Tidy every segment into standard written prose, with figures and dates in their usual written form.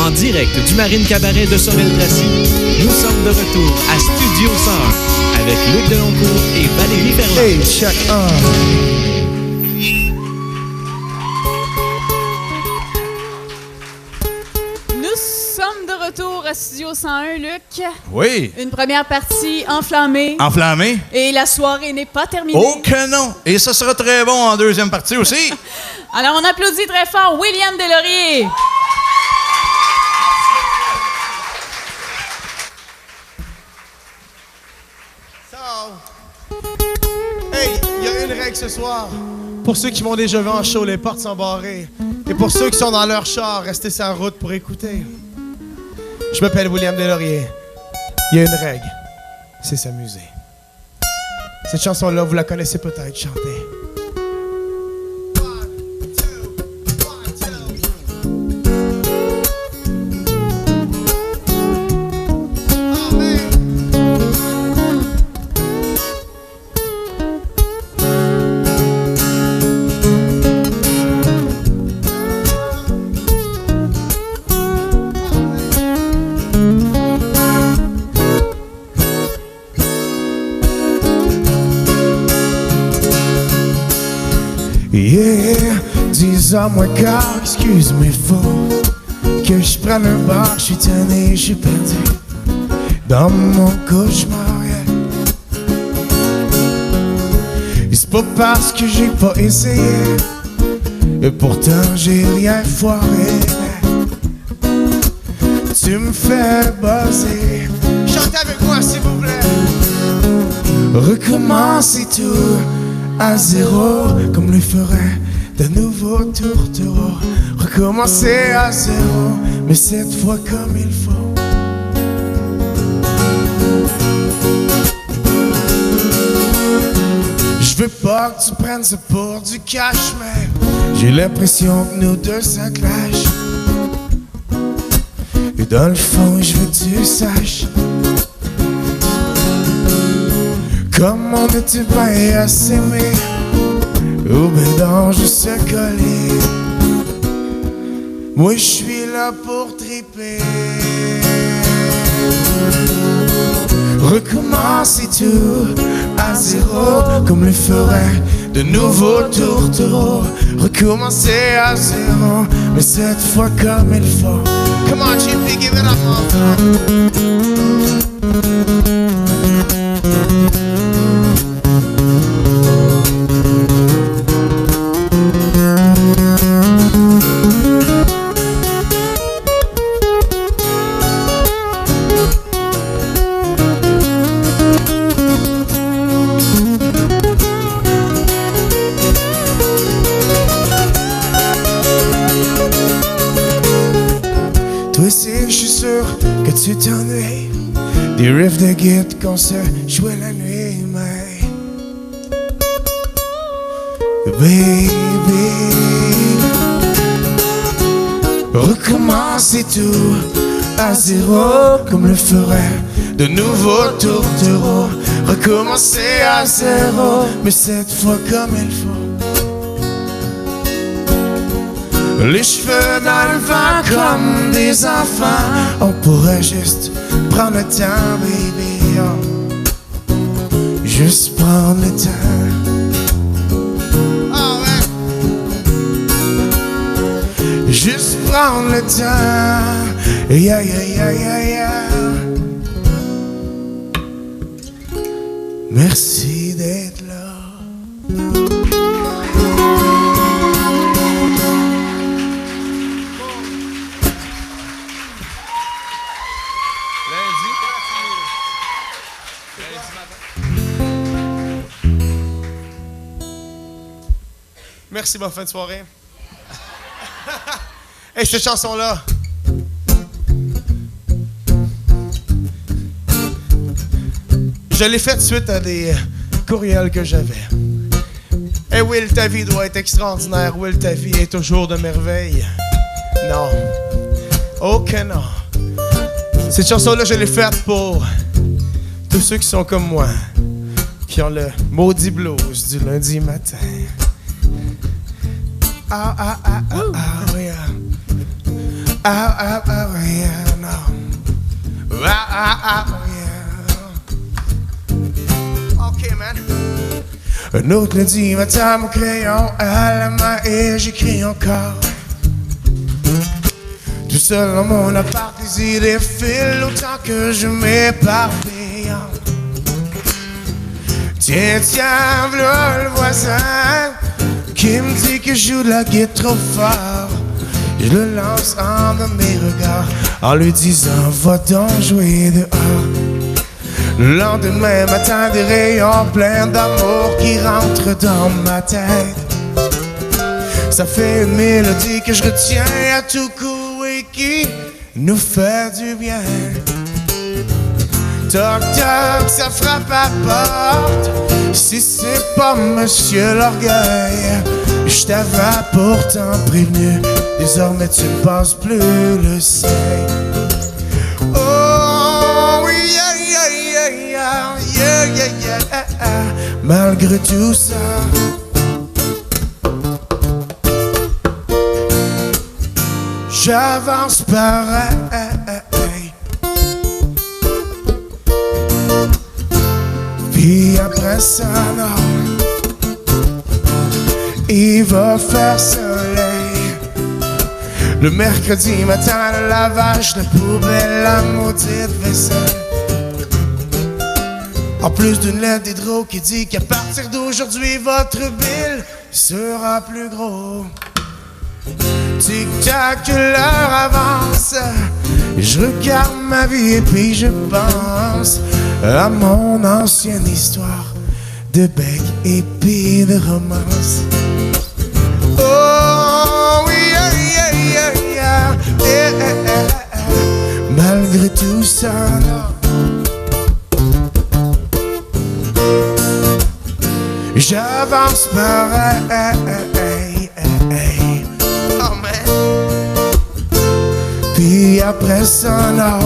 En direct du Marine Cabaret de Sorel-Tracy, nous sommes de retour à Studio 101 avec Luc Deloncourt et Valérie Ferland. Hey, check 1. Retour à Studio 101, Luc. Oui. Une première partie enflammée. Enflammée. Et la soirée n'est pas terminée. Oh que non! Et ça sera très bon en deuxième partie aussi. Alors, on applaudit très fort William Deslauriers. Hey, il y a une règle ce soir. Pour ceux qui m'ont déjà vu en show, les portes sont barrées. Et pour ceux qui sont dans leur char, restez sur la route pour écouter. Je m'appelle William Deslauriers. Il y a une règle, c'est s'amuser. Cette chanson-là, vous la connaissez peut-être, chantez. Yeah, 10h moins quart, excuse mais faut que je prenne un bar, je suis tanné, je suis perdu dans mon cauchemar, yeah. Et c'est pas parce que j'ai pas essayé, et pourtant j'ai rien foiré. Tu me fais buzzer, chantez avec moi s'il vous plaît. Recommencer tout à zéro, comme le ferait de nouveaux tourtereaux. Recommencer à zéro, mais cette fois comme il faut. Je veux pas que tu prennes ça pour du cash, mais j'ai l'impression que nous deux ça clash. Et dans le fond, je veux que tu saches comme on était bien à s'aimer, ou ben dans juste se coller. Moi je suis là pour triper. Recommencer tout à zéro, comme le ferait de nouveaux tourtereaux. Recommencer à zéro, mais cette fois comme il faut. Come on, Chippy, give it up, my tu t'ennuies des riffs de guitare qu'on se jouait la nuit, mais baby, recommencer tout à zéro, comme le ferait de nouveaux tourtereaux. Recommencer à zéro, mais cette fois comme il faut. Les cheveux dans le vent comme des enfants. On pourrait juste prendre le temps, baby, oh. Juste prendre le temps. Oh, ouais. Juste prendre le temps. Yeah, yeah, yeah, yeah, yeah. Merci d'être là. Merci, bonne fin de soirée. Hey, cette chanson-là, je l'ai faite suite à des courriels que j'avais. Hey Will, ta vie doit être extraordinaire. Will, ta vie est toujours de merveille. Non. Oh que non. Cette chanson-là, je l'ai faite pour tous ceux qui sont comme moi, qui ont le maudit blues du lundi matin. Ah, ah, ah, ah, ah, yeah. yeah, no. Yeah. OK, man. Un autre lundi matin, mon crayon à la main et j'écris encore. Tout seul dans mon appart, les idées filent autant que je m'éparpille. Tiens, tiens, v'là le voisin qui me dit que je joue de la guitare trop fort. Je le lance en de mes regards en lui disant va donc jouer dehors. Le lendemain matin, des rayons pleins d'amour qui rentrent dans ma tête. Ça fait une mélodie que je retiens à tout coup et qui nous fait du bien. Toc toc, ça frappe à porte. Si c'est pas Monsieur l'Orgueil, je t'avais pourtant prévenu. Désormais tu ne passes plus le seuil. Oh oui, yeah, yeah, yeah, yeah, yeah, yeah, yeah. Malgré tout ça, j'avance pareil. Puis après ça, non, il va faire soleil. Le mercredi matin, le lavage de poubelle, la maudite vaisselle. En plus d'une lettre d'Hydro qui dit qu'à partir d'aujourd'hui, votre bill sera plus gros. Tic-tac, l'heure avance. Je regarde ma vie et puis je pense à mon ancienne histoire de bec et puis de romance. Oh oui, yeah, yeah, yeah, yeah, yeah, yeah. Malgré tout ça, non. J'avance pareil. Oh man. Puis après ça, non,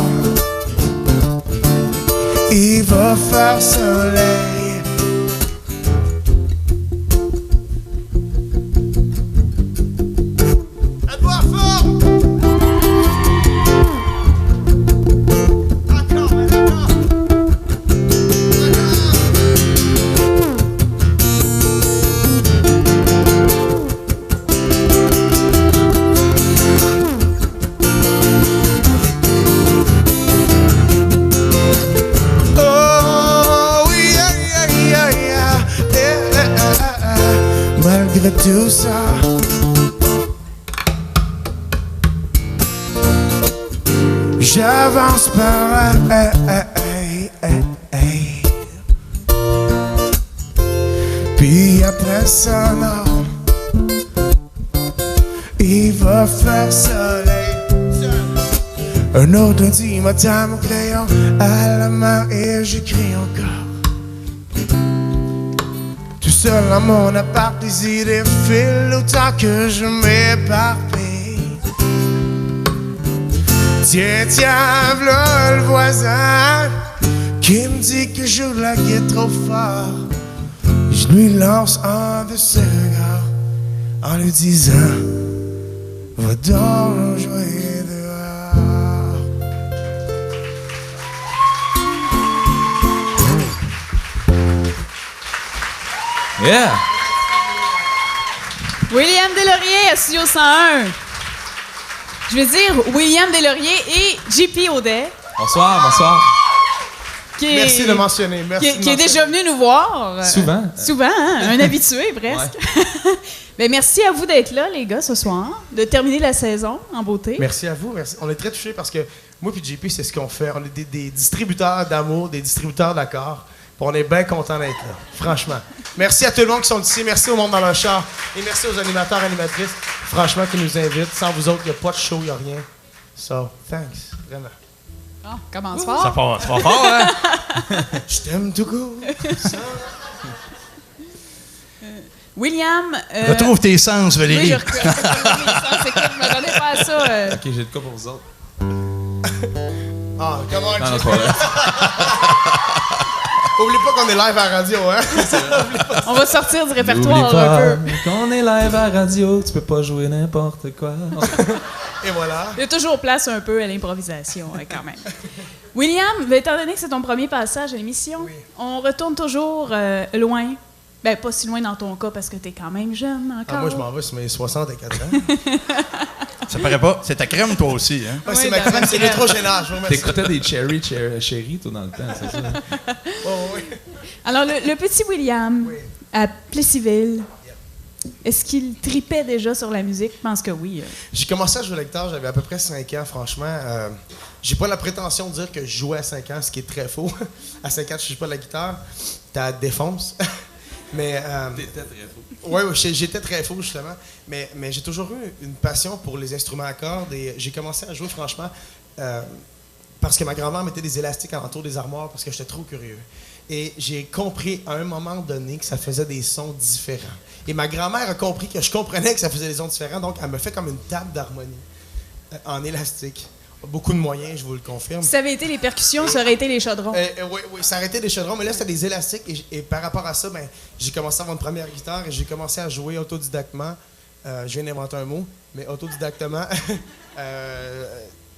il va faire soleil. À toi fort. Encore, encore. Malgré tout ça, j'avance pareil. Puis après ça, non, il va faire soleil. Un autre lundi matin, mon crayon à la main et j'écris encore. Tout seul dans mon appart, les idées filent autant que je m'éparpille. Tiens, tiens, v'là le voisin qui me dit que je joue de la guitare trop fort. Je lui lance un de ses regards en lui disant va donc jouer dehors. Yeah! William Deslauriers à Studio 101. Je veux dire William Deslauriers et JP Audet. Bonsoir, bonsoir. Merci de mentionner. Qui est déjà venu nous voir. Souvent. Souvent, hein? Un habitué presque. Ouais. Ben, merci à vous d'être là, les gars, ce soir, de terminer la saison en beauté. Merci à vous. Merci. On est très touchés parce que moi et JP, c'est ce qu'on fait. On est des distributeurs d'amour, des distributeurs d'accords. On est bien contents d'être là, franchement. Merci à tout le monde qui sont ici. Merci au monde dans le char. Et merci aux animateurs et animatrices, franchement, qui nous invitent. Sans vous autres, il n'y a pas de show, il n'y a rien. So, thanks, vraiment. Oh, commence fort. Ça part fort, hein? Je t'aime tout court. William... Retrouve tes sens, Valérie. Oui, je retrouve mes sens. Écoute, je m'attendais pas à ça. OK, j'ai de quoi pour vous autres. Ah, comment on Non, c'est pas vrai. Oublie pas qu'on est live à la radio, hein? On va sortir du répertoire N'oublie un pas peu. qu'on est live à radio, tu peux pas jouer n'importe quoi. Et voilà. Il y a toujours place un peu à l'improvisation, quand même. William, étant donné que c'est ton premier passage à l'émission, Oui. on retourne toujours loin. Ben, pas si loin dans ton cas, parce que t'es quand même jeune encore. Ah, moi, je m'en vais sur mes 64 ans. Ça paraît pas. C'est ta crème, toi aussi, hein? Ouais, c'est Oui, ma ben, crème, c'est l'électrogénage. Je vous remercie. T'écoutais des Cherry, toi, dans le temps, c'est ça? Oh, oui. Alors, le petit William, Oui. à Plessisville, est-ce qu'il tripait déjà sur la musique? Je pense que oui. J'ai commencé à jouer à la guitare, j'avais à peu près 5 ans, franchement. J'ai pas la prétention de dire que je jouais à 5 ans, ce qui est très faux. À 5 ans, je joue pas de la guitare. T'as défonce. Mais. T'étais très fou. Oui, j'étais très faux, justement. Mais j'ai toujours eu une passion pour les instruments à cordes et j'ai commencé à jouer, franchement, parce que ma grand-mère mettait des élastiques alentour des armoires parce que j'étais trop curieux. Et j'ai compris à un moment donné que ça faisait des sons différents. Et ma grand-mère a compris que je comprenais que ça faisait des sons différents, donc elle me fait comme une table d'harmonie en élastique. Beaucoup de moyens, je vous le confirme. Si ça avait été les percussions, ça aurait été les chaudrons. Oui, ça arrêtait des chaudrons, mais là, c'était des élastiques. Et par rapport à ça, ben, j'ai commencé à avoir une première guitare et j'ai commencé à jouer autodidactement. Je viens d'inventer un mot, mais autodidactement,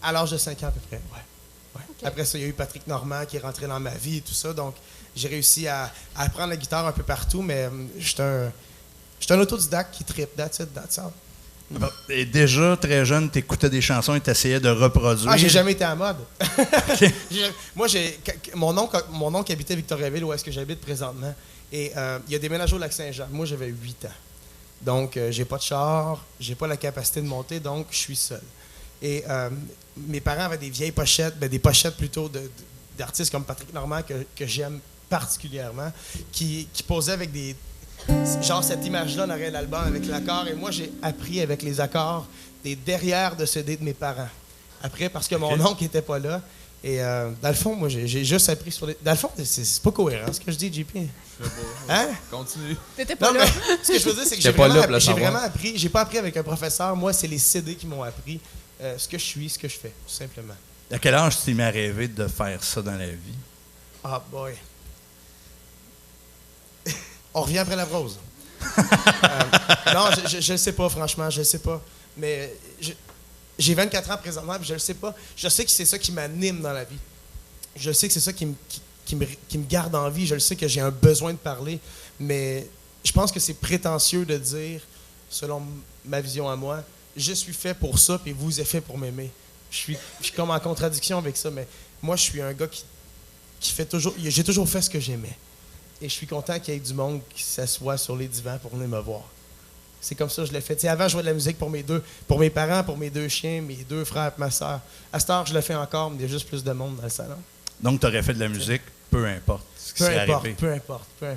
à l'âge de 5 ans à peu près. Ouais. Okay. Après ça, il y a eu Patrick Normand qui est rentré dans ma vie et tout ça. Donc, j'ai réussi à apprendre la guitare un peu partout, mais j'étais un autodidacte qui trippe. That's it, that's all. Et déjà, très jeune, t'écoutais des chansons et t'essayais de reproduire. Ah, j'ai jamais été à la mode. Moi, mon oncle habitait Victoriaville, où est-ce que j'habite présentement. Et il a déménagé au Lac-Saint-Jean. Moi, j'avais 8 ans. Donc, j'ai pas de char, j'ai pas la capacité de monter, donc je suis seul. Et mes parents avaient des vieilles pochettes, des pochettes plutôt d'artistes comme Patrick Normand, que j'aime particulièrement, qui posaient avec des... Genre cette image-là en arrière de l'album avec l'accord. Et moi, j'ai appris avec les accords des derrière de CD de mes parents. Après, parce que mon oncle n'était pas là. Et dans le fond, moi, j'ai juste appris sur les... Dans le fond, c'est pas cohérent ce que je dis, JP. Hein? Continue. T'étais pas Non, là. mais ce que je veux dire, c'est que j'ai vraiment appris. J'ai pas appris avec un professeur. Moi, c'est les CD qui m'ont appris ce que je suis, ce que je fais, tout simplement. À quel âge tu t'es mis à rêver de faire ça dans la vie? Ah, boy. On revient après la prose. Non, je ne sais pas, franchement, je ne sais pas. Mais j'ai 24 ans présentement, puis je ne sais pas. Je sais que c'est ça qui m'anime dans la vie. Je sais que c'est ça qui me garde en vie. Je le sais que j'ai un besoin de parler. Mais je pense que c'est prétentieux de dire, selon ma vision à moi, je suis fait pour ça, puis vous êtes fait pour m'aimer. Je suis comme en contradiction avec ça, mais moi, je suis un gars qui fait toujours... J'ai toujours fait ce que j'aimais. Et je suis content qu'il y ait du monde qui s'assoit sur les divans pour venir me voir. C'est comme ça que je l'ai fait. T'sais, avant, je jouais de la musique pour mes parents, pour mes 2 chiens, mes 2 frères et ma soeur. À cette heure, je le fais encore, mais il y a juste plus de monde dans le salon. Donc, tu aurais fait de la musique, peu importe ce qui serait arrivé. Peu importe. Ouais.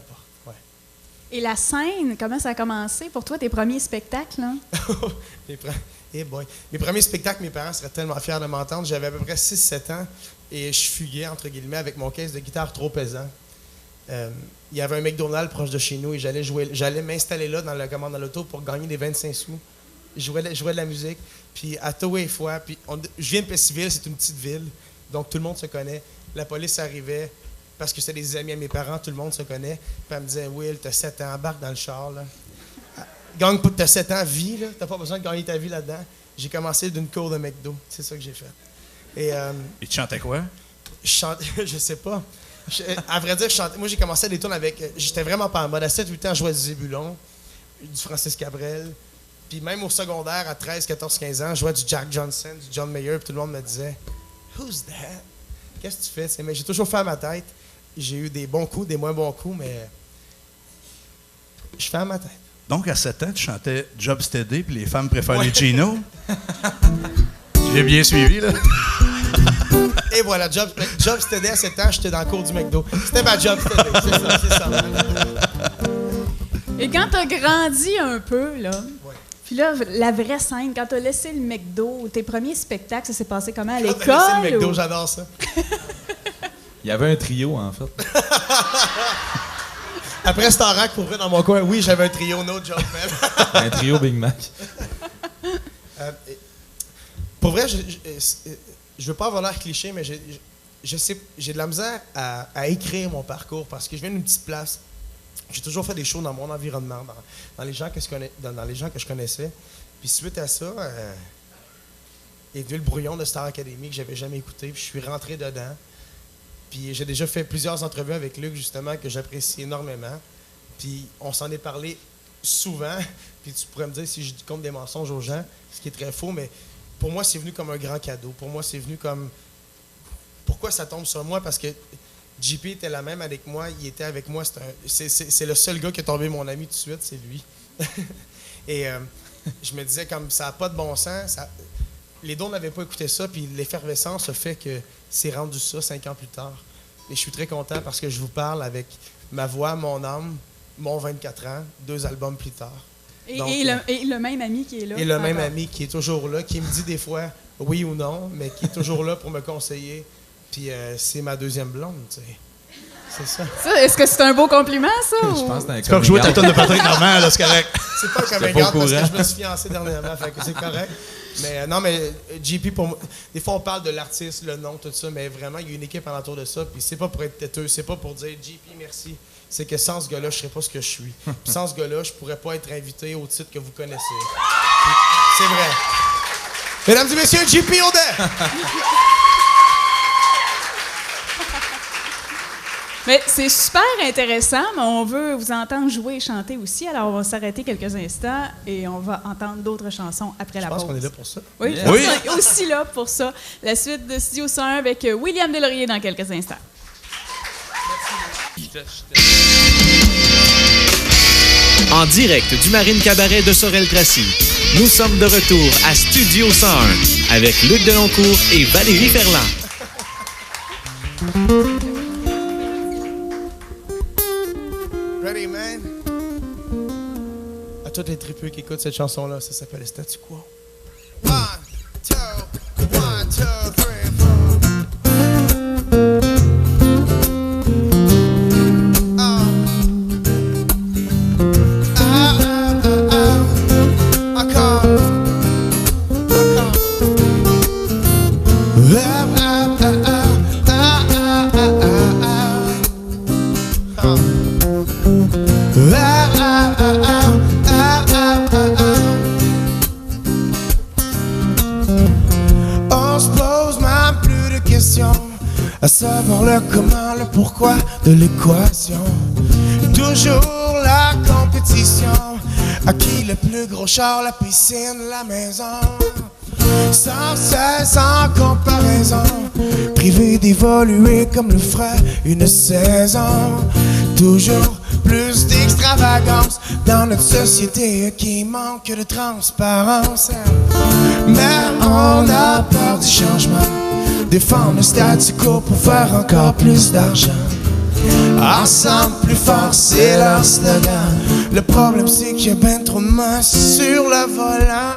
Et la scène, comment ça a commencé pour toi, tes premiers spectacles? Hein? Mes premiers spectacles, mes parents seraient tellement fiers de m'entendre. J'avais à peu près 6-7 ans et je fuguais, entre guillemets, avec mon caisse de guitare trop pesant. Il y avait un McDonald's proche de chez nous et j'allais m'installer là dans l'auto pour gagner des 25 sous. Je jouais de la musique, puis à tous les fois, puis je viens de Plessisville, c'est une petite ville, donc tout le monde se connaît. La police arrivait, parce que c'était des amis à mes parents, tout le monde se connaît, puis elle me disait « Will, t'as 7 ans, embarque dans le char, là. Gagne pas, t'as 7 ans, vis, là, t'as pas besoin de gagner ta vie là-dedans. » J'ai commencé d'une cour de McDo, c'est ça que j'ai fait. Et tu chantais quoi? Je chantais, je sais pas. À vrai dire, moi, j'ai commencé à des tournes avec... J'étais vraiment pas en mode. À 7-8 ans, je jouais du Zébulon, du Francis Cabrel. Puis même au secondaire, à 13, 14, 15 ans, je jouais du Jack Johnson, du John Mayer, puis tout le monde me disait « Who's that? Qu'est-ce que tu fais? » Mais j'ai toujours fait à ma tête. J'ai eu des bons coups, des moins bons coups, mais je fais à ma tête. Donc, à 7 ans, tu chantais Job Steady, puis les femmes préfèrent les Gino. J'ai bien suivi, là. Et voilà, Job Steady à 7 ans, j'étais dans le cours du McDo. C'était ma Job Steady, c'est ça. Et quand t'as grandi un peu, là, ouais. Puis là, la vraie scène, quand t'as laissé le McDo, tes premiers spectacles, ça s'est passé comment, à Quand l'école? t'as laissé le McDo, j'adore ça. Il y avait un trio, en fait. Après cet oracle pour vrai dans mon coin, oui, j'avais un trio, no joke, man. Un trio Big Mac. Pour vrai, je veux pas avoir l'air cliché, mais j'ai de la misère à écrire mon parcours parce que je viens d'une petite place. J'ai toujours fait des shows dans mon environnement, dans les gens que je connaissais. Puis suite à ça, est venu le brouillon de Star Academy que j'avais jamais écouté. Puis je suis rentré dedans. Puis j'ai déjà fait plusieurs entrevues avec Luc, justement, que j'apprécie énormément. Puis on s'en est parlé souvent. Puis tu pourrais me dire si je compte des mensonges aux gens, ce qui est très faux, mais pour moi, c'est venu comme un grand cadeau. Pour moi, c'est venu comme... Pourquoi ça tombe sur moi? Parce que JP était la même avec moi. Il était avec moi. C'est le seul gars qui est tombé mon ami tout de suite, c'est lui. Et je me disais, comme ça n'a pas de bon sens. Les deux n'avaient pas écouté ça, puis l'effervescence a fait que c'est rendu ça 5 ans plus tard. Et je suis très content parce que je vous parle avec ma voix, mon âme, mon 24 ans, 2 albums plus tard. Donc, et le même ami qui est là. Et le même ami qui est toujours là, qui me dit des fois oui ou non, mais qui est toujours là pour me conseiller. Puis c'est ma deuxième blonde, tu sais. C'est ça. Est-ce que c'est un beau compliment, ça? Je pense que c'est un C'est comme jouer ta tonne de Patrick Normand, là, c'est correct. C'est pas comme un gars parce que je me suis fiancé dernièrement, fait que c'est correct. Mais non, mais JP, pour moi, des fois on parle de l'artiste, le nom, tout ça, mais vraiment, il y a une équipe alentour de ça, puis c'est pas pour être têteux, c'est pas pour dire JP, merci. C'est que sans ce gars-là, je serais pas ce que je suis. Puis sans ce gars-là, je pourrais pas être invité au titre que vous connaissez. Puis c'est vrai. Mesdames et messieurs, JP Audet! Mais c'est super intéressant, mais on veut vous entendre jouer et chanter aussi. Alors, on va s'arrêter quelques instants et on va entendre d'autres chansons après la pause. Je pense qu'on est là pour ça. Oui, Yeah. oui. On est aussi là pour ça. La suite de Studio 101 avec William Deslauriers dans quelques instants. En direct du Marine Cabaret de Sorel-Tracy, nous sommes de retour à Studio 101 avec Luc Deloncourt et Valérie Ferland. Ready, man? À tous les tripeux qui écoutent cette chanson-là, ça s'appelle Statu Quo. 1, 2, 1, 2, 3, à savoir le comment, le pourquoi de l'équation. Toujours la compétition. À qui le plus gros char, la piscine, la maison. Sans cesse en comparaison. Privé d'évoluer comme le ferait une saison. Toujours plus d'extravagance dans notre société qui manque de transparence. Mais on a peur du changement. Défendre le statu quo pour faire encore plus d'argent. Ensemble plus fort, c'est leur slogan. Le problème c'est qu'il y a ben trop de mains sur le volant.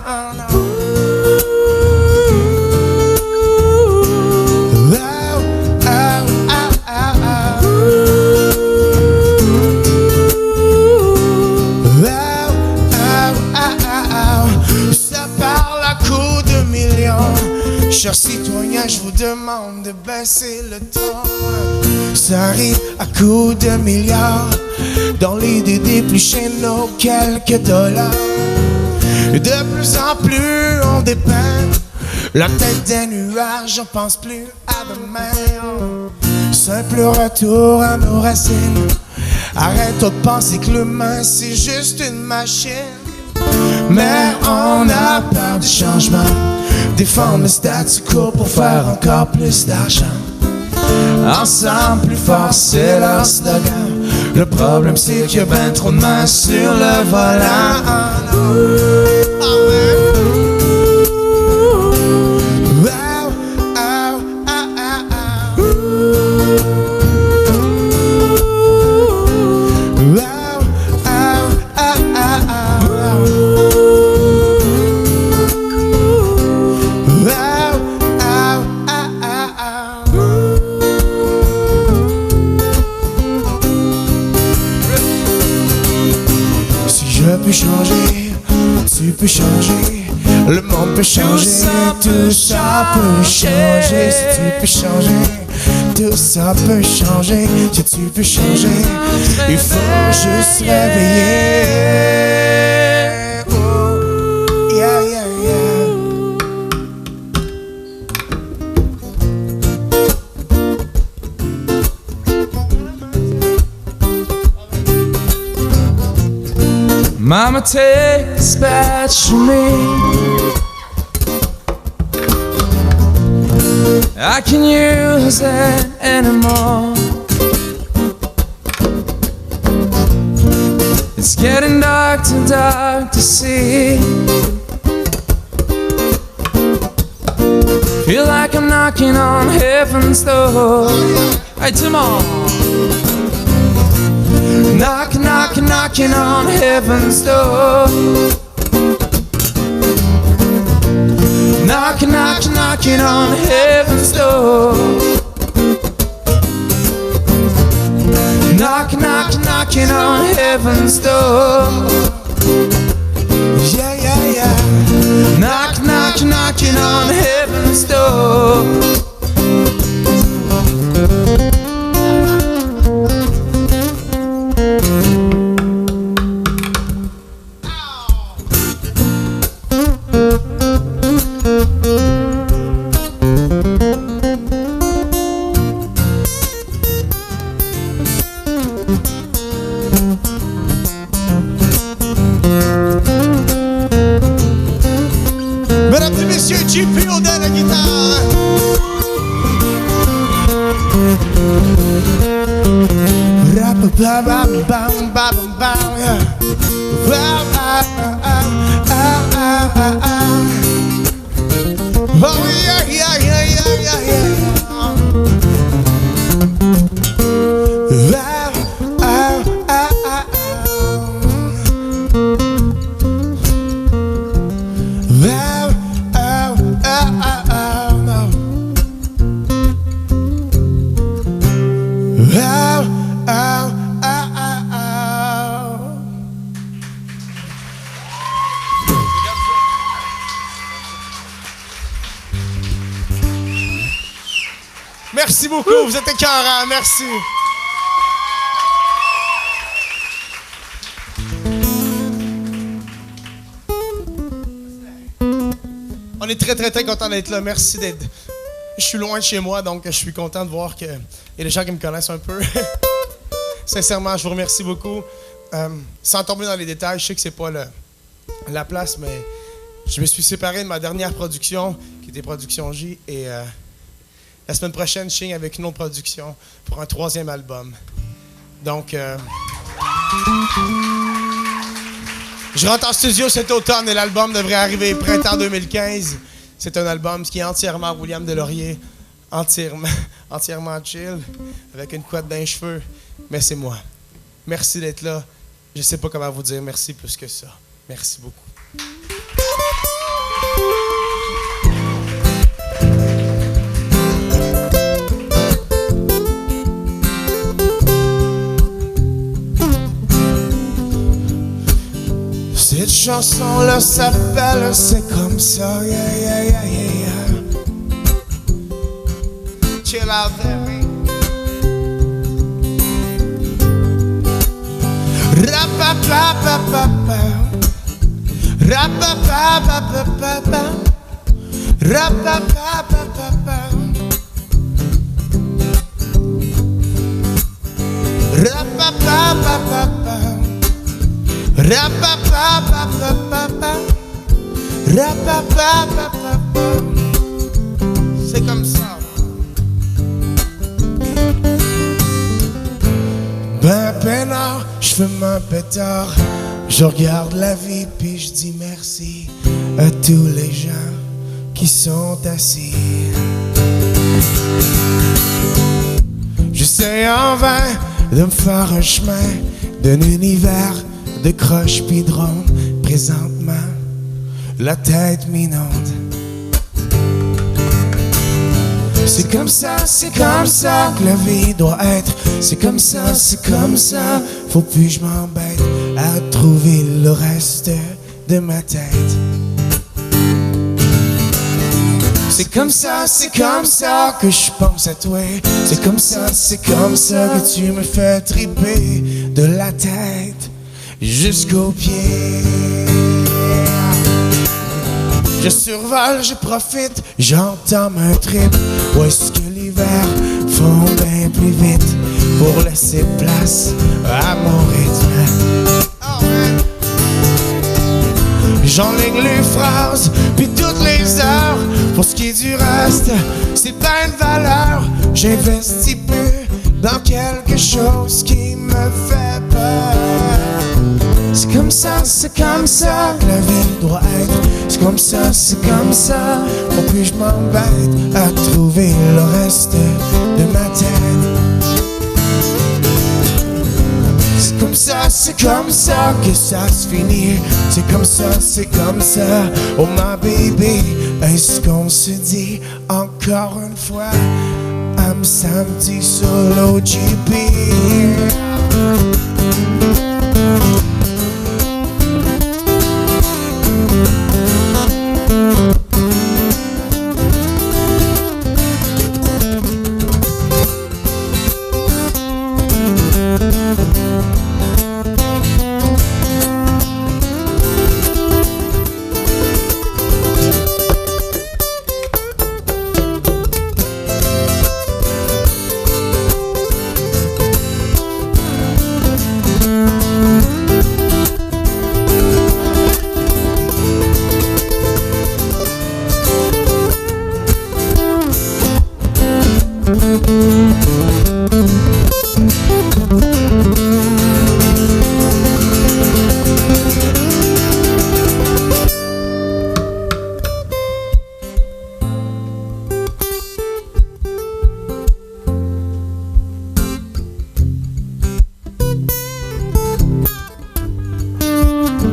Ça parle à coups de millions. Chers citoyens, je vous demande de baisser le ton. Ça arrive à coups de milliards. Dans l'idée d'éplucher nos quelques dollars. De plus en plus on dépeint la tête des nuages, on pense plus à demain. Simple retour à nos racines. Arrête-toi de penser que l'humain c'est juste une machine. Mais on a peur du changement. Défendre le statu quo pour faire encore plus d'argent. Ensemble plus fort, c'est leur slogan. Le problème c'est qu'il y a ben trop de mains sur le volant. Changer, tu peux changer, le monde peut changer, tout ça peut changer, si tu peux changer, tout ça peut changer, si tu peux changer, il faut juste réveiller. Oh, yeah, yeah, yeah. Mama, take this badge from me. I can't use it anymore. It's getting dark, too dark to see. Feel like I'm knocking on heaven's door. Hey, come on. Knocking, knocking, knocking on heaven's door. Knocking, knocking, knocking on heaven's door. Knocking, knocking, knocking on heaven's door. Yeah, yeah, yeah. Knocking, knocking, knocking on heaven's door. Mesdames et messieurs, JP Audet à la guitare. Oh yeah, yeah, yeah, yeah, yeah, yeah. Merci beaucoup, vous êtes écœurants, merci. On est très, très, très content d'être là. Merci d'être... Je suis loin de chez moi, donc je suis content de voir qu'il y a des gens qui me connaissent un peu. Sincèrement, je vous remercie beaucoup. Sans tomber dans les détails, je sais que c'est pas la place, mais je me suis séparé de ma dernière production, qui était Production J, et la semaine prochaine, je signe avec une autre production pour un 3e album. Donc, je rentre en studio cet automne et l'album devrait arriver printemps 2015. C'est un album qui est entièrement William Deslauriers, entièrement chill, avec une couette dans les cheveux, mais c'est moi. Merci d'être là. Je sais pas comment vous dire merci plus que ça. Merci beaucoup. Cette chanson-là s'appelle C'est comme ça, yeah, yeah, yeah, yeah, yeah. Chill out there, man. Ra-pa-pa-pa-pa-pa. Ra-pa-pa-pa-pa-pa-pa. Ra-pa-pa-pa-pa-pa. Ra-pa-pa-pa-pa-pa. Ra-pa-pa-pa-pa-pa. Ra-pa-pa-pa-pa-pa. C'est comme ça. Ben peinard, je fume un pétard. Je regarde la vie puis je dis merci à tous les gens qui sont assis. J'essaie en vain de me faire un chemin d'un univers de croche pis de ronde. Présentement, la tête m'inonde. C'est comme ça que la vie doit être. C'est comme ça, faut plus je m'embête à trouver le reste de ma tête. C'est comme ça que je pense à toi. C'est comme ça que tu me fais triper de la tête jusqu'aux pieds. Je survole, je profite, j'entame un trip. Où est-ce que l'hiver fond bien plus vite pour laisser place à mon rythme? Oh, J'enligne les phrases, puis toutes les heures. Pour ce qui est du reste, c'est pas une valeur. J'investis peu dans quelque chose qui me fait peur. C'est comme ça que la vie doit être. C'est comme ça pourquoi je m'embête à trouver le reste de ma tête. C'est comme ça que ça se finit. C'est comme ça, oh my baby. Est-ce qu'on se dit encore une fois I'm Samedi Solo GP?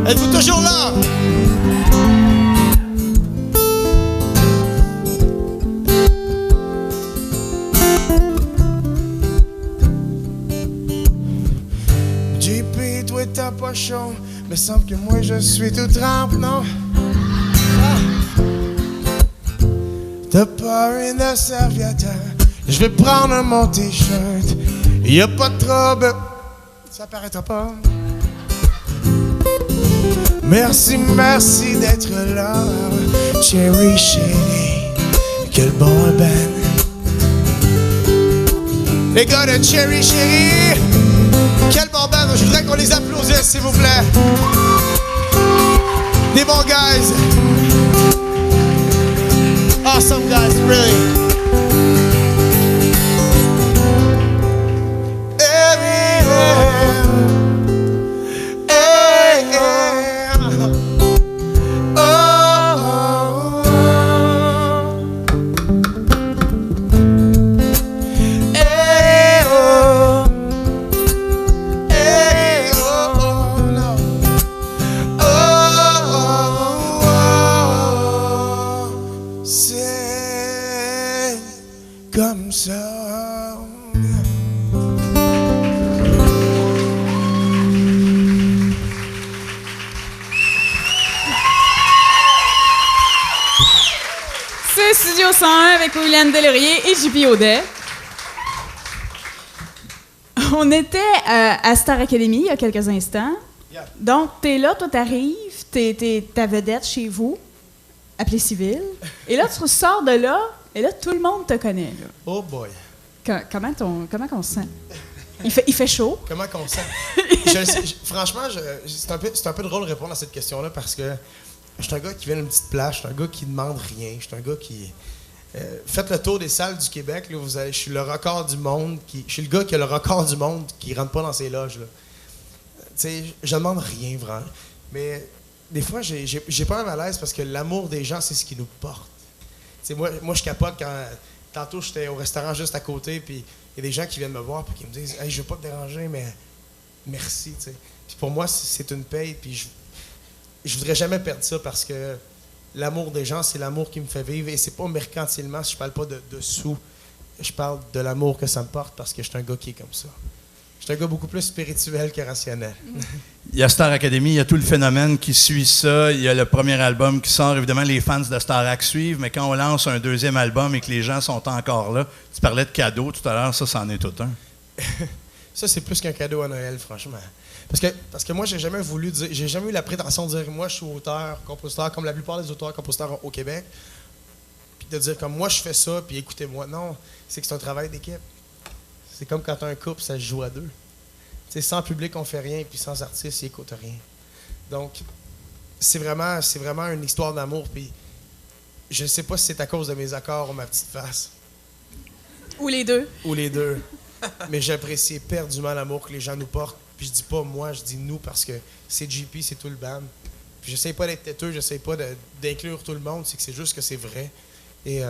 Êtes-vous toujours là? JP, toi t'as pas chaud. Me semble que moi je suis tout trempe, non? Ah. T'as pas une serviette. Je vais prendre mon t-shirt. Y'a pas de trouble. Ça paraîtra pas. Merci d'être là, Cherry Chérie. Quel bon ben. Les gars de Cherry Chérie, quel bon ben. Je voudrais qu'on les applaudisse, s'il vous plaît. Des bons guys. Awesome guys, really. Comme ça. C'est Studio 101 avec William Delaurier et JP Audet. On était à Star Academy il y a quelques instants. Yeah. Donc, t'es là, toi, t'arrives, t'es ta vedette chez vous, appelée Civil. Et là, tu sors de là, et là, tout le monde te connaît. Là. Oh boy. Comment qu'on se sent? Il fait chaud. Comment qu'on sent? Franchement, c'est un peu drôle de répondre à cette question-là parce que je suis un gars qui vient d'une petite place, je suis un gars qui demande rien, je suis un gars qui... faites le tour des salles du Québec, là, je suis le record du monde, je suis le gars qui a le record du monde qui rentre pas dans ces loges. Là. Je demande rien, vraiment. Mais des fois, j'ai pas un malaise parce que l'amour des gens, c'est ce qui nous porte. Moi, je capote quand... Tantôt, j'étais au restaurant juste à côté, puis il y a des gens qui viennent me voir et qui me disent « Hey, je veux pas te déranger, mais merci. » Puis pour moi, c'est une paye, puis je voudrais jamais perdre ça parce que l'amour des gens, c'est l'amour qui me fait vivre. Et c'est pas mercantilement, je parle pas de sous. Je parle de l'amour que ça me porte parce que je suis un gars qui est comme ça. Je suis un gars beaucoup plus spirituel que rationnel. Il y a Star Academy, il y a tout le phénomène qui suit ça. Il y a le premier album qui sort. Évidemment, les fans de Starac suivent, mais quand on lance un deuxième album et que les gens sont encore là, tu parlais de cadeaux tout à l'heure, ça, c'en est tout un. Ça, c'est plus qu'un cadeau à Noël, franchement. Parce que moi, j'ai jamais eu la prétention de dire, moi, je suis auteur, compositeur, comme la plupart des auteurs, compositeurs au Québec, puis de dire, comme moi, je fais ça, puis écoutez-moi. Non, c'est que c'est un travail d'équipe. C'est comme quand tu as un couple, ça se joue à deux. T'sais, sans public, on fait rien, puis sans artiste, ils n'écoutent rien. Donc, c'est vraiment une histoire d'amour. Puis je sais pas si c'est à cause de mes accords ou ma petite face. Ou les deux. Ou les deux. Mais j'apprécie éperdument l'amour que les gens nous portent. Puis je dis pas moi, je dis nous parce que c'est JP, c'est tout le band. Puis j'essaie pas d'être têteux, j'essaie pas d'inclure tout le monde, c'est juste que c'est vrai. Et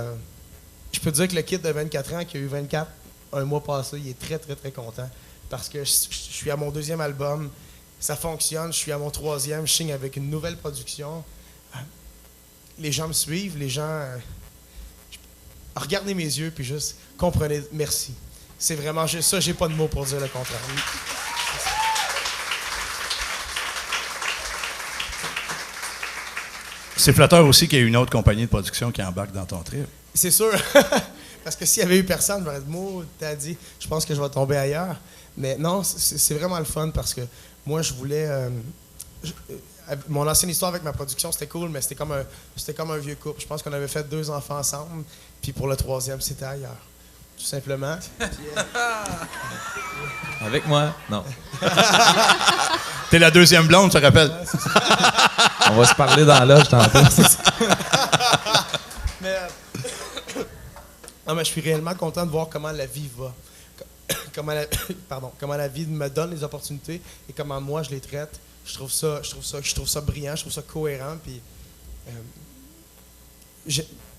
je peux te dire que le kid de 24 ans qui a eu 24 un mois passé, il est très, très, très content. Parce que je suis à mon 2e album, ça fonctionne, je suis à mon 3e, je signe avec une nouvelle production. Les gens me suivent, les gens... regardez mes yeux, puis juste comprenez, merci. C'est vraiment juste ça, j'ai pas de mots pour dire le contraire. C'est flatteur aussi qu'il y ait une autre compagnie de production qui embarque dans ton trip. C'est sûr. Parce que s'il y avait eu personne, j'aurais dit, moi, t'as dit, je pense que je vais tomber ailleurs. Mais non, c'est vraiment le fun parce que moi, je voulais. Mon ancienne histoire avec ma production, c'était cool, mais c'était comme un vieux couple. Je pense qu'on avait fait 2 enfants ensemble, puis pour le 3e, c'était ailleurs. Tout simplement. Avec moi? Non. T'es la 2e blonde, je te rappelle. On va se parler dans l'âge tantôt. Mais, non, mais je suis réellement content de voir comment la vie va. Comment la vie me donne les opportunités et comment moi je les traite. Je trouve ça brillant, je trouve ça cohérent. Puis,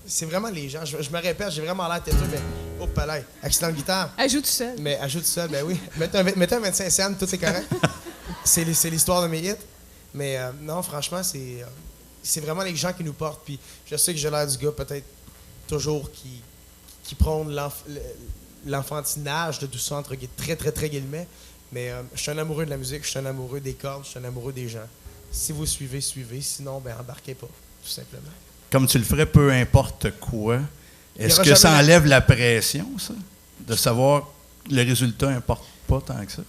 c'est vraiment les gens. Je me répète, j'ai vraiment l'air têteux, mais oh palais, accident de guitare. Ajoute seul. Mais ajoute seul, ben oui. Mettez un 25 cents, tout est correct. C'est l'histoire de mes hits. Mais non, franchement, c'est vraiment les gens qui nous portent. Puis je sais que j'ai l'air du gars peut-être toujours qui prône l'enfantinage de tout ça, entre très, très, très guillemets. Mais je suis un amoureux de la musique, je suis un amoureux des cordes, je suis un amoureux des gens. Si vous suivez, suivez. Sinon, ben embarquez pas, tout simplement. Comme tu le ferais peu importe quoi, est-ce que ça enlève la pression, ça? De savoir que le résultat n'importe pas tant que ça?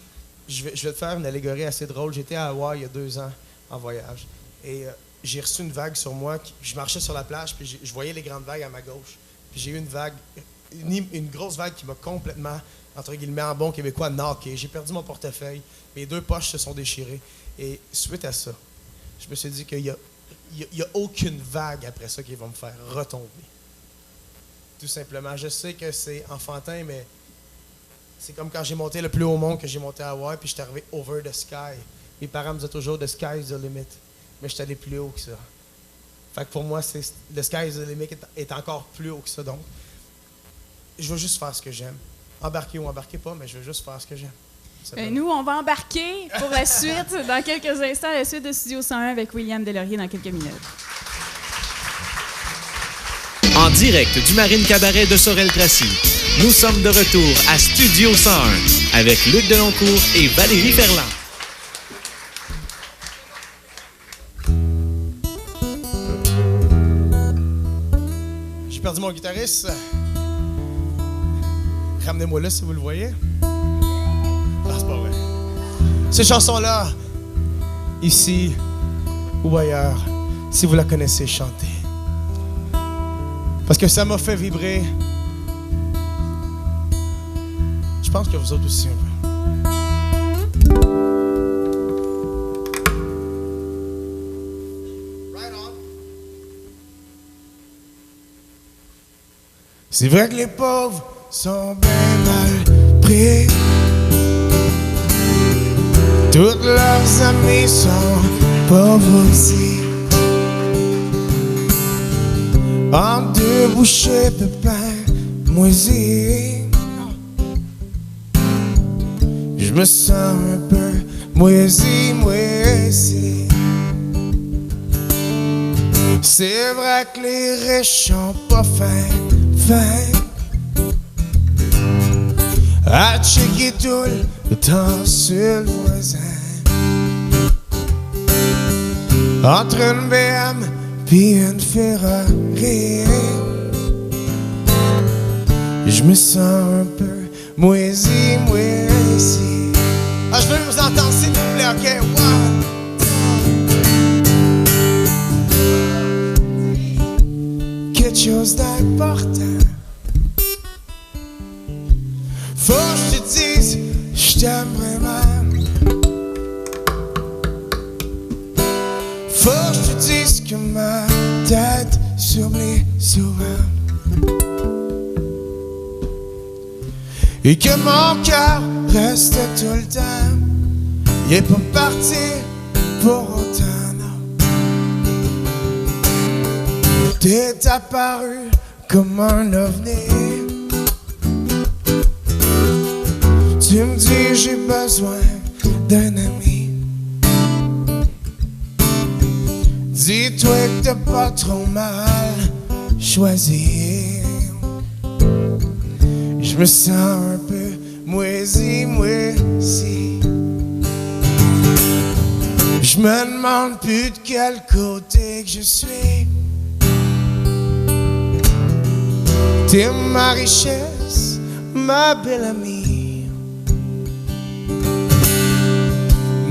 Je vais te faire une allégorie assez drôle. J'étais à Hawaï il y a 2 ans en voyage. Et j'ai reçu une vague sur moi. Je marchais sur la plage, puis je voyais les grandes vagues à ma gauche. Puis j'ai eu une grosse vague qui m'a complètement, entre guillemets, en bon québécois, knocké. J'ai perdu mon portefeuille. Mes 2 poches se sont déchirées. Et suite à ça, je me suis dit qu'il n'y a aucune vague après ça qui va me faire retomber. Tout simplement. Je sais que c'est enfantin, mais c'est comme quand j'ai monté le plus haut mont que j'ai monté à Hawaï, puis je suis arrivé over the sky. Mes parents me disaient toujours « the sky is the limit ». Mais je suis allé plus haut que ça. Fait que pour moi, « the sky is the limit » est encore plus haut que ça. Donc, je veux juste faire ce que j'aime. Embarquer ou embarquer pas, mais je veux juste faire ce que j'aime. Nous, on va embarquer pour la suite, dans quelques instants, la suite de Studio 101 avec William Delaurier dans quelques minutes. En direct du Marine Cabaret de Sorel-Tracy, nous sommes de retour à Studio 101 avec Luc Deloncourt et Valérie Ferland. J'ai perdu mon guitariste. Ramenez-moi là si vous le voyez. Ah, c'est pas vrai. Cette chanson-là, ici ou ailleurs, si vous la connaissez, chantez. Parce que ça m'a fait vibrer. Je pense que vous autres aussi un peu. Right on. C'est vrai que les pauvres sont bien mal pris. Toutes leurs amis sont pauvres aussi. En 2 bouchées de pain moisi, je me sens un peu moisi. C'est vrai que les riches sont pas fins à checker tout le temps sur le voisin. Entre une BM puis une Ferrari, je me sens un peu moisi. Ah, je veux vous entendre s'il vous plaît, ok? Wow. Quelque chose d'important. Faut que je te dise, je t'aime vraiment. Faut que je te que ma tête s'oublie souvent et que mon cœur reste tout le temps. Il est pas parti pour autant, non. T'es apparu comme un ovni. Tu me dis j'ai besoin d'un ami. Dis-toi que t'as pas trop mal choisi. Je me sens un peu moisi. Je me demande plus de quel côté que je suis. T'es ma richesse, ma belle amie.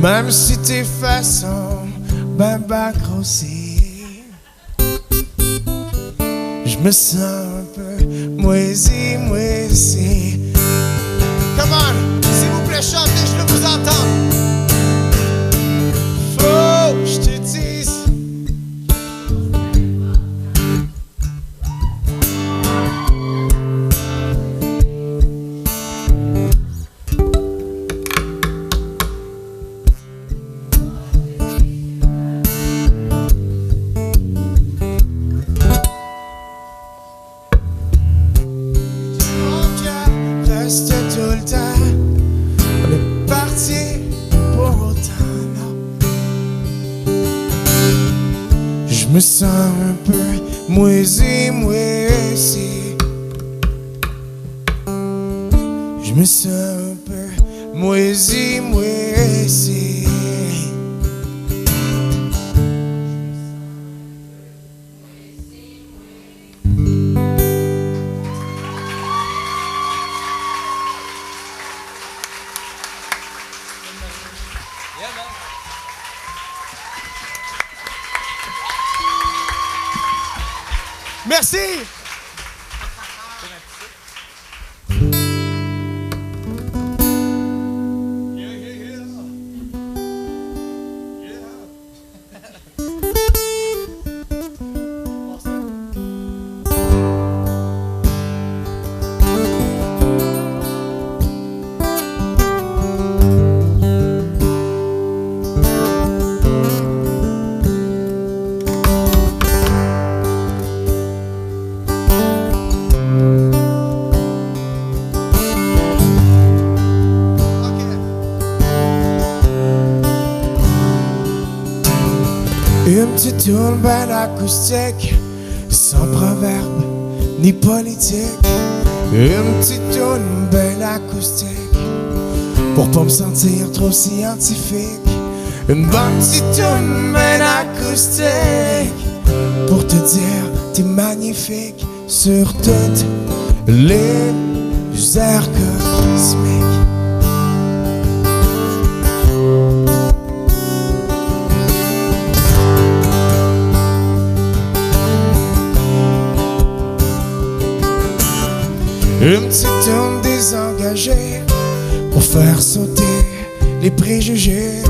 Même si tes façons ben grossies, je me sens un peu moisi. Come on, s'il vous plaît, chantez, je veux vous entendre. Faut que je te dise. Je me sens un peu moisi. Je me sens un peu moisi. Merci. Une petite tourne ben acoustique, sans proverbe ni politique. Une petite tourne ben acoustique, pour pas me sentir trop scientifique. Une bonne petite tourne ben acoustique, pour te dire t'es magnifique sur toutes les airs cosmiques. Une petite tourne désengagée pour faire sauter les préjugés.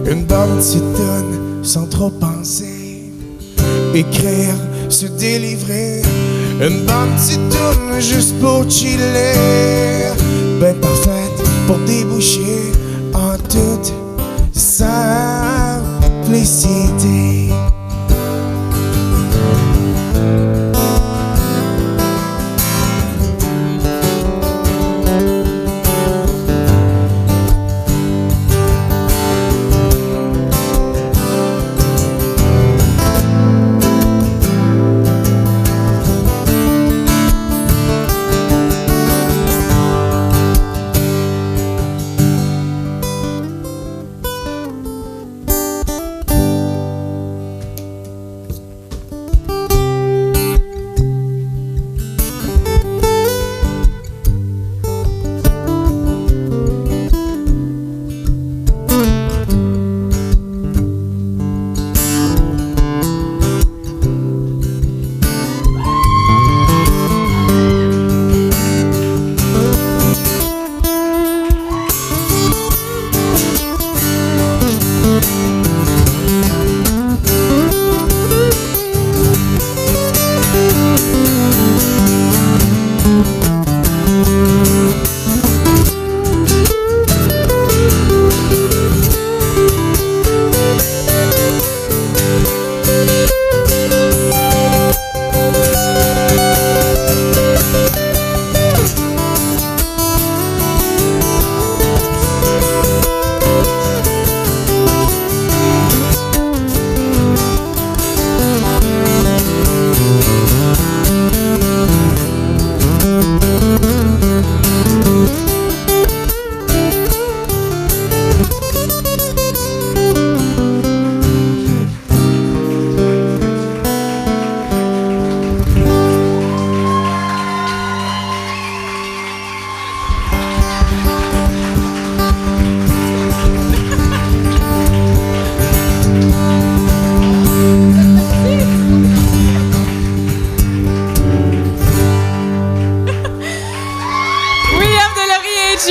Une bonne petite tourne sans trop penser, écrire, se délivrer. Une bonne petite tourne juste pour chiller, ben parfaite pour déboucher en toute simplicité.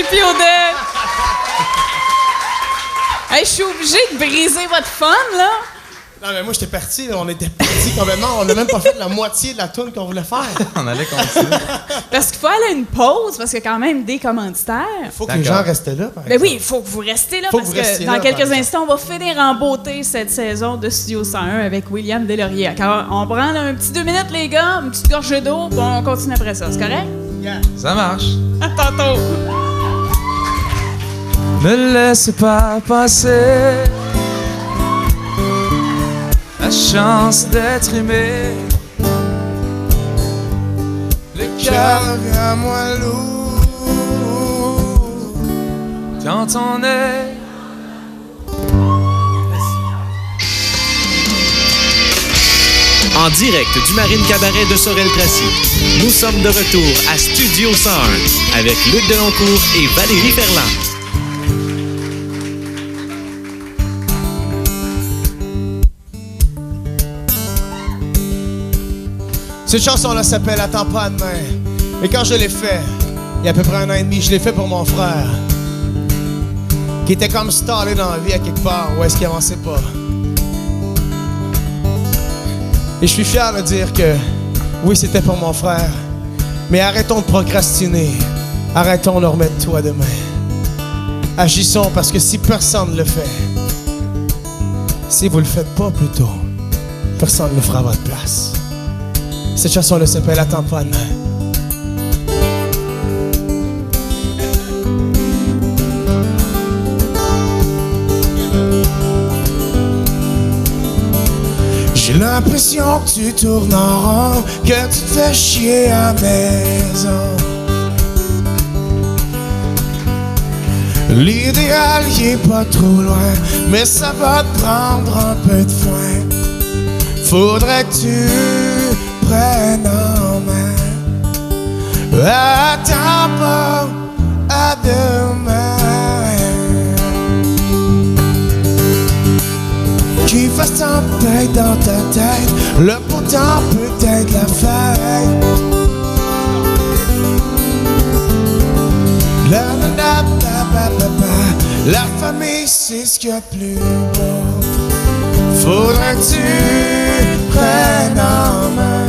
JP Audet. Hey, je suis obligée de briser votre fun, là. Non, mais moi, j'étais parti, là. On était parti complètement. On n'a même pas fait la moitié de la toune qu'on voulait faire. On allait continuer. Parce qu'il faut aller à une pause, parce qu'il y a quand même des commanditaires. Il faut que les gens restent là, par Ben exemple. oui, il faut que vous restiez là, Faut parce que vous restiez que dans là, par quelques exemple. instants, on va finir en beauté cette saison de Studio 101 avec William Deslauriers. Alors, on prend là, un petit 2 minutes, les gars, une petite gorgée d'eau, puis on continue après ça. C'est correct? Ça marche. À tantôt! Ne laisse pas passer la chance d'être aimé. Le cœur Cœur à moi lourd. quand on est En direct du Marine Cabaret de Sorel-Tracy, nous sommes de retour à Studio 101 avec Luc Deloncourt et Valérie Ferland. Cette chanson-là s'appelle Attends pas demain. Et quand je l'ai fait, il y a à peu près 1 an et demi, je l'ai fait pour mon frère. Qui était comme stallé dans la vie à quelque part, où est-ce qu'il avançait pas. Et je suis fier de dire que, oui, c'était pour mon frère. Mais arrêtons de procrastiner. Arrêtons de remettre tout à demain. Agissons parce que si personne ne le fait, si vous le faites pas plus tôt, personne ne le fera à votre place. Cette chanson-là s'appelle Attends pas demain. J'ai l'impression que tu tournes en rond, que tu te fais chier à la maison. L'idéal y est pas trop loin, mais ça va te prendre un peu de foin. Faudrait que tu prennes en main. Attends pas à demain. Qu'il fasse tempête dans ta tête, le beau temps peut être la fête. La famille c'est ce qu'il y a de plus beau. Faudrait que tu prennes en main.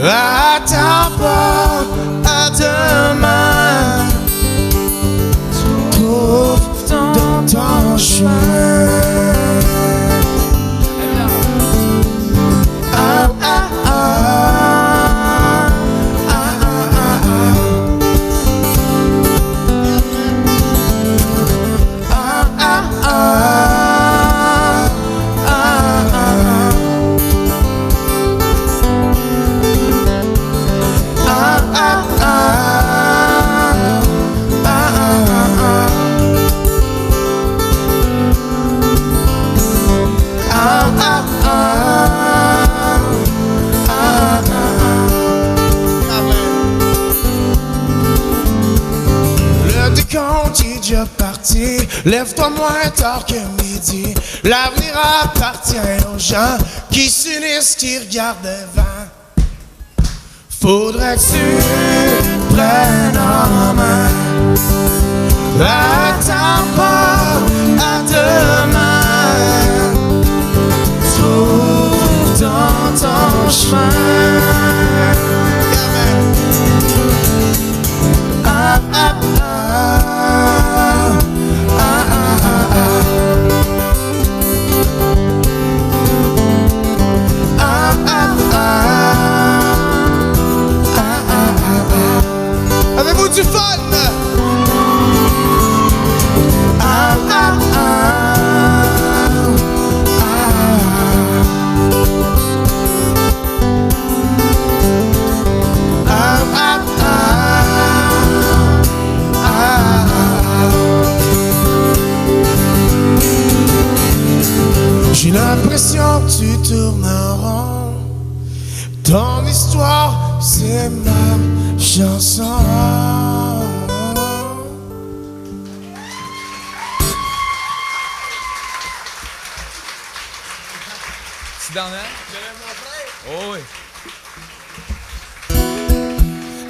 Attends pas à demain. Trouve dans ton chemin. Ah, ah, ah. Ah, ah, ah, ah. Ah, ah, ah. Le décompte est déjà parti. Lève-toi moins tard que midi. L'avenir appartient aux gens qui s'unissent, qui regardent devant. Faudrait que tu prennes en main. Attends pas à demain. Trouve dans ton chemin. Ah, ah, ah. Ah, ah, ah, ah. Ah, ah, ah. Avez-vous du fun? Ah, ah, ah. Ah, ah, ah. J'ai l'impression que tu tournes en rond. Ton histoire, c'est ma chanson. C'est dans l'air? Oh oui.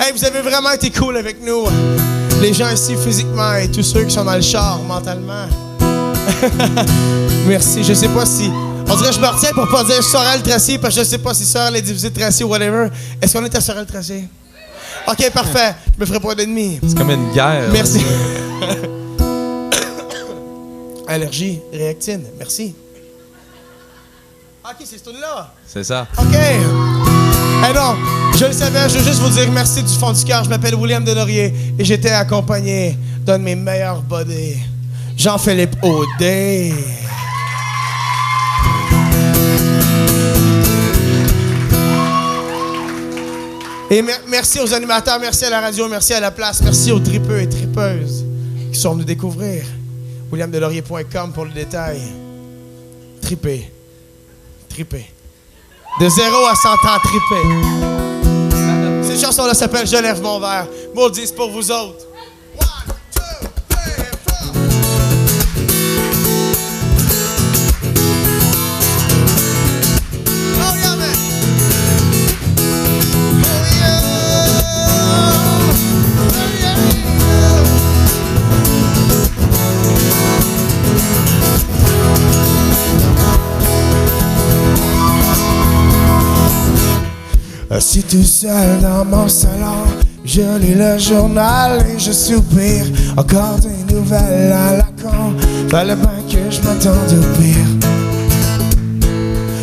Hey, vous avez vraiment été cool avec nous. Les gens ici physiquement et tous ceux qui sont dans le char mentalement. Merci. Je sais pas si... On dirait que je me retiens pour pas dire Sorel-Tracy parce que je sais pas si Sorel est divisé de Tracy ou whatever. Est-ce qu'on est à Sorel-Tracy? OK, parfait. Je me ferai pas d'ennemis. C'est comme une guerre. Merci. Allergie, réactine. Merci. OK, c'est ce tune-là. C'est ça. OK. Eh non, je le savais, je veux juste vous dire merci du fond du cœur. Je m'appelle William Deslauriers et j'étais accompagné d'un de mes meilleurs buddies, Jean-Philippe Audet. Et merci aux animateurs, merci à la radio, merci à la place, merci aux tripeux et tripeuses qui sont venus découvrir. WilliamDeslauriers.com pour le détail. Tripé. Tripé. De 0 à 100 ans tripé. Cette chanson-là s'appelle Je lève mon verre. Maudit, c'est pour vous autres. 1, 2, 3, 4. Oh yeah, man. Oh yeah. Oh yeah. Assis tout seul dans mon salon, je lis le journal et je soupire. Encore des nouvelles à la con, fallait bien que je m'attende au pire.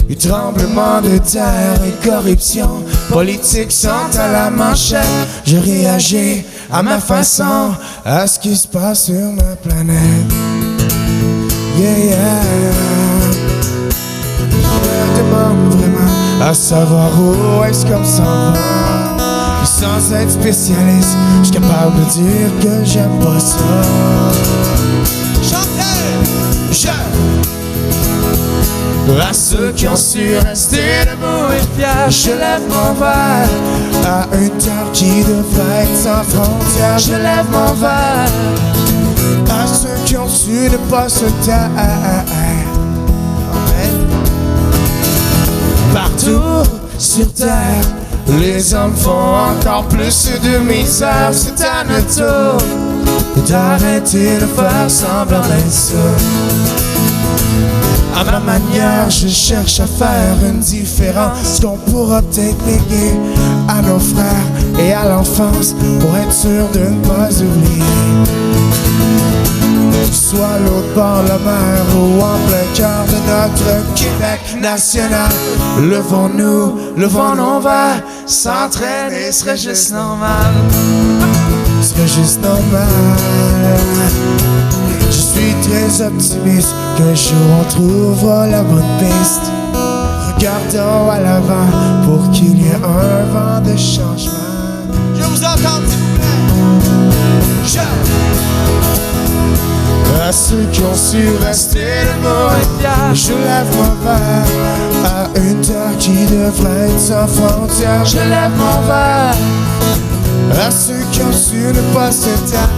Du tremblement de terre et corruption, politique sont à la manchette. Je réagis à ma façon à ce qui se passe sur ma planète. Yeah, yeah. Je demande vraiment à savoir où est-ce qu'on s'en va. Et sans être spécialiste, je suis capable de dire que j'aime pas ça. Chantez! À ceux qui ont su rester debout et fiers, je lève mon verre à une terre qui devrait être sans frontières. Je lève mon verre à ceux qui ont su ne pas se taire. Partout sur terre, les hommes font encore plus de misère. C'est à notre tour d'arrêter de faire semblant d'être ça. À ma manière, je cherche à faire une différence qu'on pourra peut-être léguer à nos frères et à l'enfance pour être sûr de ne pas oublier. Soit l'autre bord de la mer ou en plein cœur de notre Québec national. Levons-nous, levons nos verres, s'entraîner serait juste normal. Serait juste normal. Je suis très optimiste qu'un jour on trouvera la bonne piste. Regardons à l'avant pour qu'il y ait un vent de changement. Je vous entends, s'il vous plaît. À ceux qui ont su rester debout, je lève mon verre à une terre qui devrait être sans frontières. Je lève mon verre à ceux qui ont su ne pas se taire.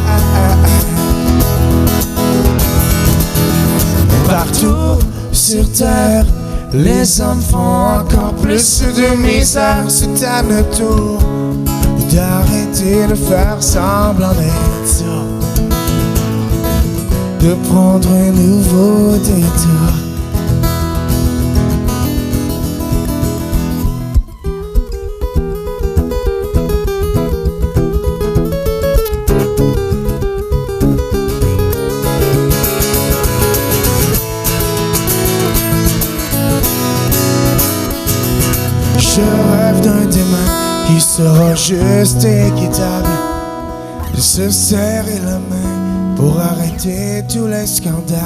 Partout sur terre, les hommes font encore plus de misère. C'est à notre tour d'arrêter de faire semblant d'être ça. De prendre un nouveau détour. Je rêve d'un demain qui sera juste équitable, de se serrer la main pour arrêter tous les scandales.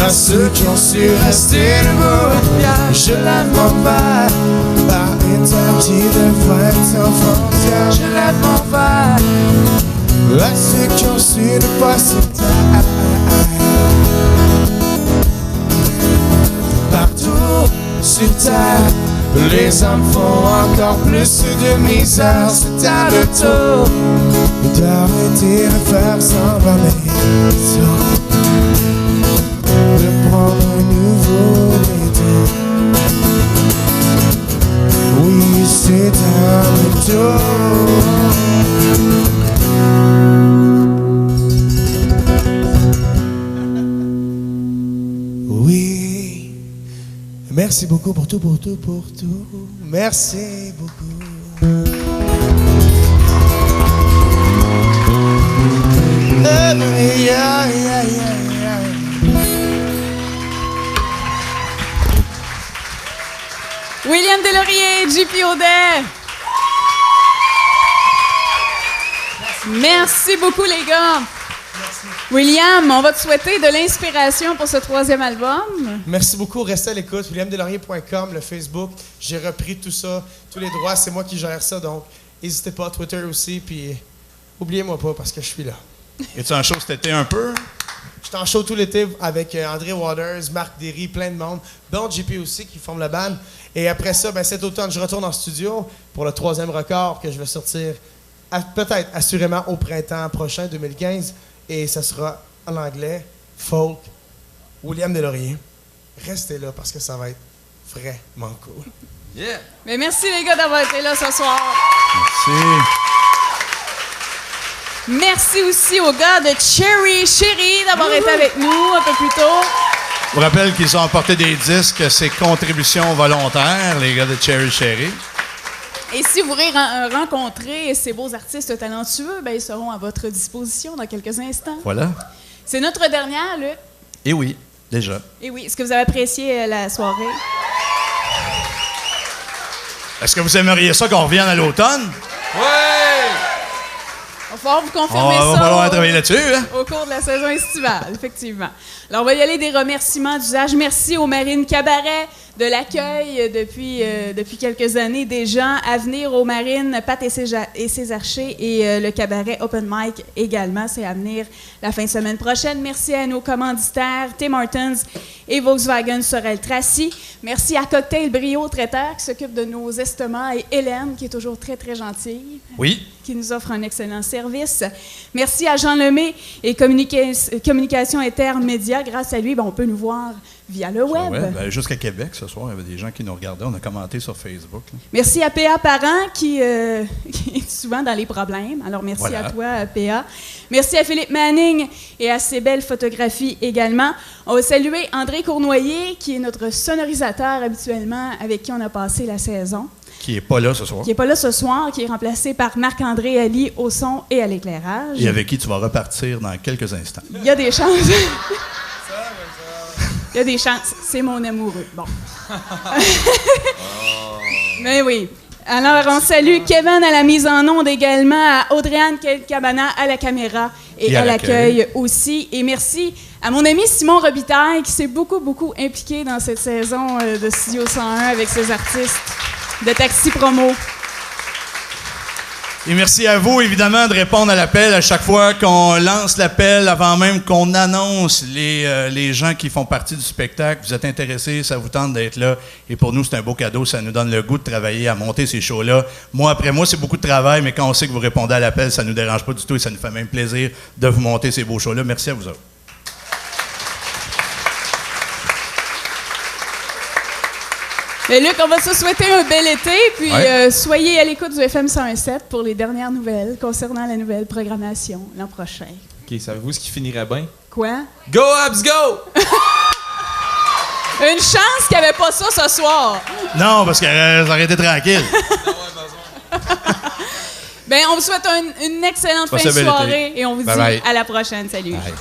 À ceux qui ont su rester debout, je lève mon verre à une terre qui devrait être sans frontières. Je lève mon verre à ceux qui ont su ne pas se taire. Partout sur terre, les hommes font encore plus de misère. C'est à le tour d'arrêter de faire semblant d'être ça. De prendre un nouveau détour. Oui, Merci beaucoup pour tout, pour tout, pour tout. Merci beaucoup. William Deslauriers, JP Audet. Merci beaucoup, les gars. William, on va te souhaiter de l'inspiration pour ce 3e album. Merci beaucoup. Restez à l'écoute. WilliamDeslauriers.com, le Facebook. J'ai repris tout ça. Tous les droits, c'est moi qui gère ça. Donc, n'hésitez pas. Twitter aussi. Puis, oubliez-moi pas parce que je suis là. Es-tu en show cet été un peu? J'étais en show tout l'été avec André Waters, Marc Derry, plein de monde, dont JP aussi qui forme la bande. Et après ça, ben, cet automne, je retourne en studio pour le 3e record que je vais sortir peut-être assurément au printemps prochain, 2015. Et ça sera en anglais, folk, William Deslauriers. Restez là parce que ça va être vraiment cool. Yeah! Mais merci, les gars, d'avoir été là ce soir. Merci. Merci aussi aux gars de Cherry Chérie d'avoir été avec nous un peu plus tôt. Je vous rappelle qu'ils ont apporté des disques, c'est contribution volontaire, les gars de Cherry Cherry. Et si vous voulez rencontrer ces beaux artistes talentueux, ben, ils seront à votre disposition dans quelques instants. Voilà. C'est notre dernière, Luc. Et oui, déjà. Et oui, est-ce que vous avez apprécié la soirée? Est-ce que vous aimeriez ça qu'on revienne à l'automne? Ouais! Il va falloir vous confirmer On va ça falloir travailler là-dessus, hein? au cours de la saison estivale, effectivement. Alors, on va y aller des remerciements d'usage. Merci aux Marines Cabaret de l'accueil depuis quelques années des gens à venir aux Marines, Pat et ses archers et le cabaret Open Mic également. C'est à venir la fin de semaine prochaine. Merci à nos commanditaires Tim Hortons et Volkswagen Sorel Tracy. Merci à Cocktail Brio Traiteur qui s'occupe de nos estomacs et Hélène qui est toujours très, très gentille. Oui. Qui nous offre un excellent service. Merci à Jean Lemay et Communication Intermédia. Grâce à lui, ben, on peut nous voir via le web. Ouais, ben, jusqu'à Québec, ce soir, il y avait des gens qui nous regardaient. On a commenté sur Facebook. Là. Merci à PA Parent qui est souvent dans les problèmes. Alors, merci Voilà. à toi, PA. Merci à Philippe Manning et à ses belles photographies également. On va saluer André Cournoyer, qui est notre sonorisateur habituellement, avec qui on a passé la saison. Qui n'est pas là ce soir. Qui n'est pas là ce soir, qui est remplacé par Marc-André Ali au son et à l'éclairage. Et avec qui tu vas repartir dans quelques instants. Il y a des chances. Il y a des chances. C'est mon amoureux. Bon. Mais oui. Alors, on salue Kevin à la mise en onde également, à Audrey-Anne Cabana à la caméra et à l'accueil aussi. Et merci à mon ami Simon Robitaille qui s'est beaucoup, beaucoup impliqué dans cette saison de Studio 101 avec ses artistes de Taxi Promo. Et merci à vous, évidemment, de répondre à l'appel à chaque fois qu'on lance l'appel, avant même qu'on annonce les gens qui font partie du spectacle. Vous êtes intéressés, ça vous tente d'être là. Et pour nous, c'est un beau cadeau. Ça nous donne le goût de travailler, à monter ces shows-là. Mois après mois, c'est beaucoup de travail, mais quand on sait que vous répondez à l'appel, ça ne nous dérange pas du tout et ça nous fait même plaisir de vous monter ces beaux shows-là. Merci à vous autres. Mais Luc, on va se souhaiter un bel été, puis Ouais. soyez à l'écoute du FM 101.7 pour les dernières nouvelles concernant la nouvelle programmation l'an prochain. OK, savez-vous ce qui finirait bien? Quoi? Go Abs, go! Une chance qu'il n'y avait pas ça ce soir. Non, parce que ça aurait été tranquille. Ben, on vous souhaite une excellente fin de Passez un bel été. soirée et on vous Bye dit bye. à la prochaine. Salut. Bye.